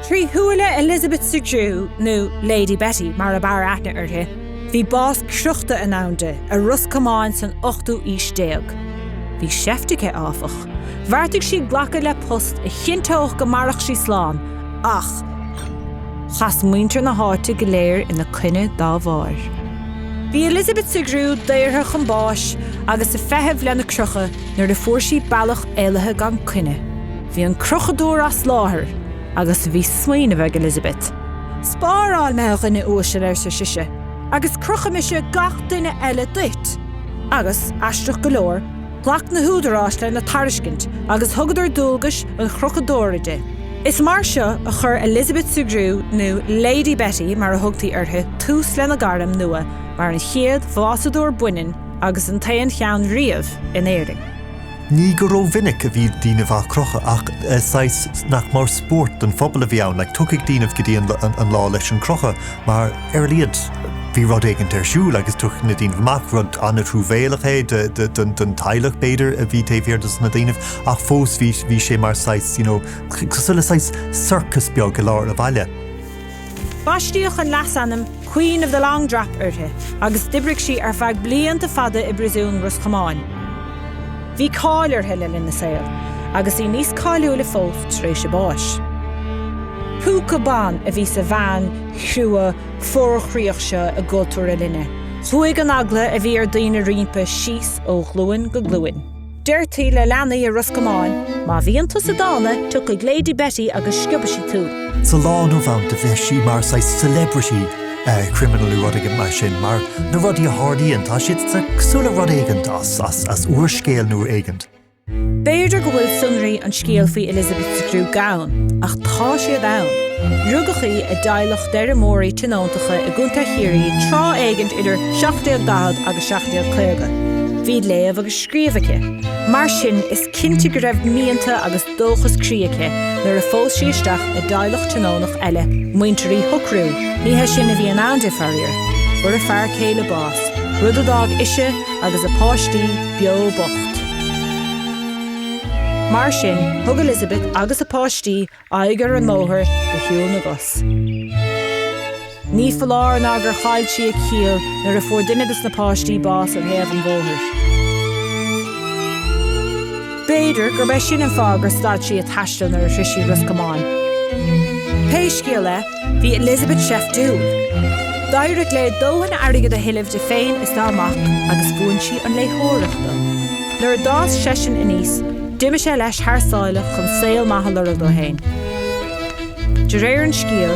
Trí thuaile Elizabeth Sugrue nó Lady Betty mar a bar aithne orthe, bhí bás cruachta an aonde a Ros Comáin san 8ú haois déag. Bhí seifteacha áfach. Bharrtaigh sí ghlacha le post a chintóch go marach sí slán, ach chas muintir na háite go léir ina cuine dá bhár. Bhí Elizabeth Sugrue daortha chun báis agus a feitheamh lena crocha nuair a fuair sí bailach éilethe gan cuine. Bhí an chrochadóir as láthair agus bhí smaoine bheith Elizabeth. Spáráil meach ina uaise ar sa siise, agus crochamise gach duine eile duit. Agus, aisteach go leor, ghlach na húdarás le na tariscint agus thugadidir dúlgas an chrochadóir ide. Is mar seo a chur Elizabeth Sugrue nó Lady Betty mar a thugtaí orthe tús le na gairm nua mar an chiad bhásadóir buineann agus an t-aon cheann riamh in Éirinn. Ní go raibh vinnic a bhí díanamh a crocha ach sais nach mar sport an phobal a bhí ann, like tuigh díanamh go dtí an lá leis an crocha, mar ar liad bhí rud éigin siúil agus tuigh na díanamh amach rud anna trúbhéalacha den teilech beidir a bhí taobhéardas na díanamh ach fós bhí sé mar sais, cosúla sais circus beag go leir a bhaile. Baistíoch an leasannam Queen of the Long Drap orthe, agus dibrigh sí ar feadh blianta fada I bPríosún Ros Comáin. Bhí cáilir heile lena saoil, agus í níos cáiliúla fós tréis sé báis. Buachaillí a bhí sa bhean, chrua, fórchríochse a gultúir a linne. Chuig an agla a bhí ar daoine rimpa síos ó ghlúin go ghlúin. Deirtí le leanaí a Ros Comáin, má bhíon tusa dána tuigh Lady Betty agus sciobba sí tú. Sa lá nó bhaint a bheith sí mar sais celebrity criminal rud aige mar sin, mar na rudí a hádaíonn tá siad sa cosúla rud éigent as uair-scéal nuair éigent. B'éidir go bhfuil sunraí an scéal faoi Elizabeth Sugrue gabhain, ach tá siad ann. Rugachaí a daileach deir mórí tinóntacha a gúnta chiaí trá éigent idir 16 agus 16 Bhí léamh agus scríomhacha. Mar sin is cinnte go raibh míonta agus dóchas críocha nuair a fós sí isteach a daileach tinónach eile, muinteoirí thucrú, níthe sin a bhí an aonde fearir, bur a fear chéile bás, rud a dág ise agus a páistí beo bocht. Mar sin, thug Elizabeth agus a páistí aigear an móthir go hiúil na gus. Ní fallár ná gur chail sí a cíal nuair a fuair duine na páistí bás ar thaobh an bóthir. B'éidir gur bheith sin an fágur stad sí a taisteal nuair a thrisí Ros Comáin. Péiscéile, bhí Elizabeth chhéastúil. Dairigh le dóhanna airigh a thuilimh de féin is amach agus bhuain sí an léitheoireachta. Nuair a dás seisin iníos, duime sé leis thar-sáile chun saoil maithe lorg do hain. De réir an scíal,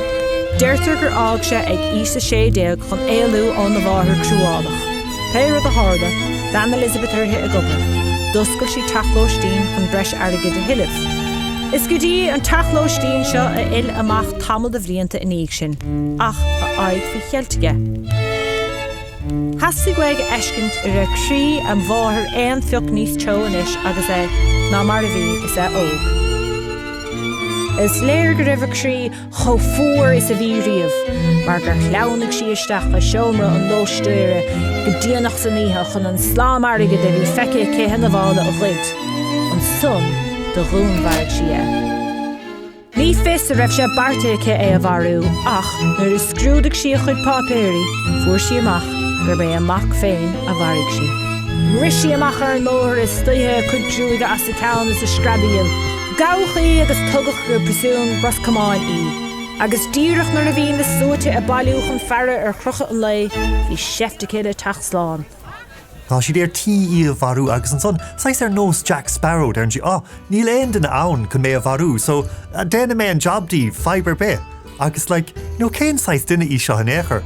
deirtear gur ág sé ag ísa sé déag chun éalú ón na bháthair cruúálach. Péir a tharda, lean Elizabeth orthe a gobar. Duscail sí tachlóistín chun breis airige de thuilimh. Is go dtí an tachlóistín seo a il amach tamil de bhríonta iníoc sin, ach a aig faoi cheiltige. Hasí go ag eiscint ar a crí an bháthair éon fioc níos teo inis agus é ná mar a bhí is é óg. Is léir go raibh a crí cho fuair is a bhí riamh, mar gur chleannaigh sí isteach a seomra an lóistíire go díanach san níthe chun an slám airige de bhí feice céthe na bhála a ghuid. An son de rúnmhairg sí é. Ní fis a raibh sé bartacha é a bharú, ach nuair is scrúdaigh sí a chuid pápéirí, fuair sí amach gur bé amach féin a bharigh sí. Risí amach ar an móthir is stuthe chuid drúige as a ceann is a scrabíal. Gabhachaí agus tugach gur Bpríosún Ros Comáin agus díreach nuair a bhíon na suaite a bailúch an fearre ar chrocha an lei, bhí seifteacha le teachsláán. Tá siad ar tí a bharú agus an son, sais ar nós Jack Sparrow ar an sí, níl aon den ann chun mé a bharú, so déna mé an jobdí fiber be. Agus nó cén sais duine í seo an éair.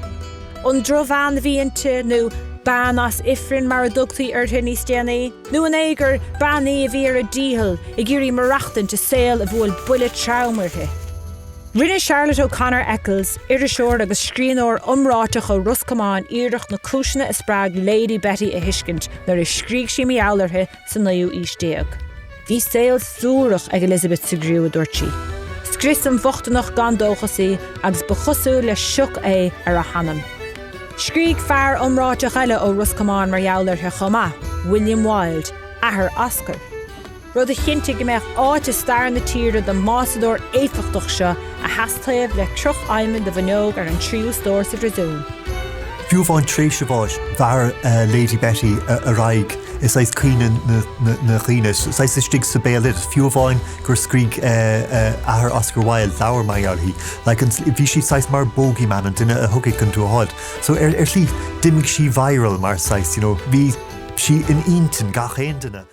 An dromhean bhíonte nó ban as ifrin mar a dugtaí orthe níos déanaí, nó an éigear bannaí a bhí ar a díthal i ggurí marachtain te saoil a bhfuil buile traumarthe. Rinne Charlotte O'Connor Eccles, iriseoir agus scríonóir umráiteach ó Ros Comáin iireach na cúisina is sprág Lady Betty a hiiscint nuair is scríg sí meálarthe san 9ú haois déag. Bhí saoil súrach ag Elizabeth Sugrue a dúirt sí. Scris an bhochtanach gan dóchasaí agus ba chosú le siuc é ar a hanam. Scríg fearr umráiteach eile ó Ros Comáin mar meálarthe chomá, William Wilde, athair Oscar. Rud a chinnte go mbeadh áit is stair na tíre de másadóir éifeachtach seo a heastaibh le Chrochadóir de bhaneog ar an tríú stór sa drasún. Fiú bhain tréise bháis bhar Lady Betty a raig is eis cuine na chiines, is eis stig sa béalid, fiú bhain gur scríg ahar Oscar Wilde lawer mai alhi. Like bhí si sais mar bogey man and dinne a hugig an tú hod. So lí dimig si viral mar sais, you know, bhí si in intin gach ein dinne.